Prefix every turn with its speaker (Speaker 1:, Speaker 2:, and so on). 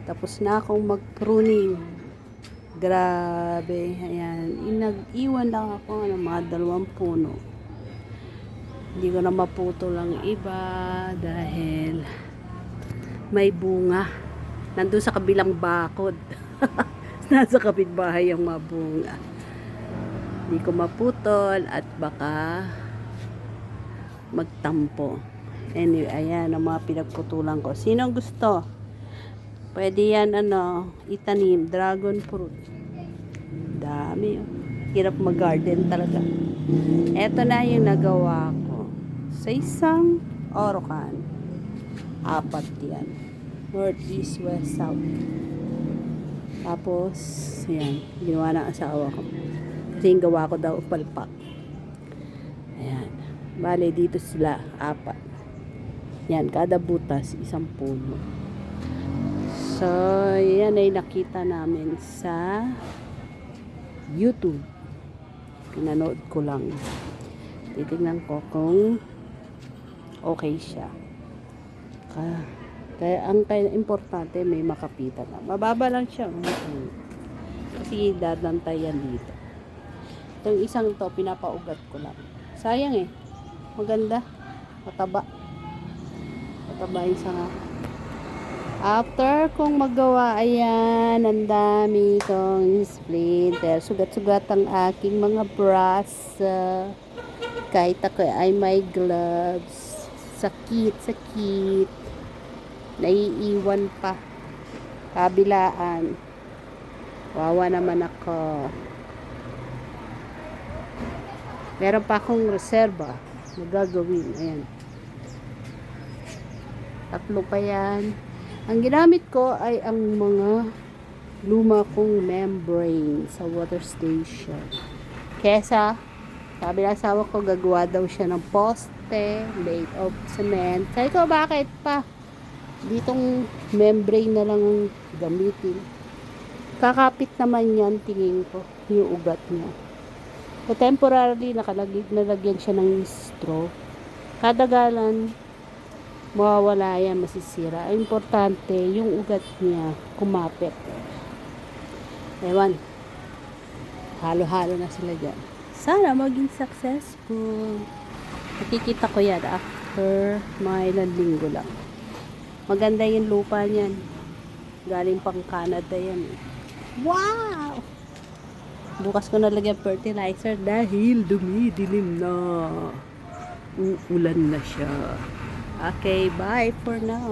Speaker 1: Tapos na akong mag-pruning. Grabe. Ayan. Nag-iwan lang ako ng mga 2 puno. Hindi ko na maputol ang iba dahil may bunga. Nandun sa kabilang bakod. Nasa kapitbahay ang mga bunga. Hindi ko maputol at baka magtampo. Anyway, ayan ang mga pinagputulan ko. Sino gusto? Pwede yan, itanim. Dragon fruit. Dami. Hirap mag-garden talaga. Eto na yung nagawa ko. Sa isang orokan. 4 yan. North, east, west, south. Tapos, yan. Ginawa ng asawa ko. Kasi yung gawa ko daw palpak. Ayan. Bale, dito sila. 4. Yan. Kada butas, 1 puno. So, yan ay nakita namin sa YouTube. Pinanood ko lang. Titignan ko kung okay siya. Kaya ang importante may makapitan na. Mababa lang siya. Kasi dadantay yan dito. Itong isang to, pinapaugat ko lang. Sayang eh. Maganda. Mataba. Mataba yung sanga. After kong magawa, ayan, ang dami kong splinter. Sugat-sugat ang aking mga brass. Kahit ako ay may gloves. Sakit. Naiiwan pa. Kabilaan. Wawa naman ako. Meron pa akong reserva na gagawin. Ayan. 3 pa yan. Ang ginamit ko ay ang mga luma kong membrane sa water station. Kesa, sabi ng asawa ko, gagawa daw siya ng poste made of cement. Sabi ko, bakit pa? Ditong membrane na lang ang gamitin. Kakapit naman yan, tingin ko, yung ugat niya. So, temporarily, nalagyan siya ng straw. Kadagalan, mawawala yan, masisira. Ang importante, yung ugat niya kumapit. Ewan. Halo-halo na sila dyan. Sana maging successful. Nakikita ko yan after mga ilang linggo lang. Maganda yung lupa niyan. Galing pang Canada yan. Wow! Bukas ko nalagyan fertilizer dahil dumidilim na. Uulan na siya. Okay, bye for now.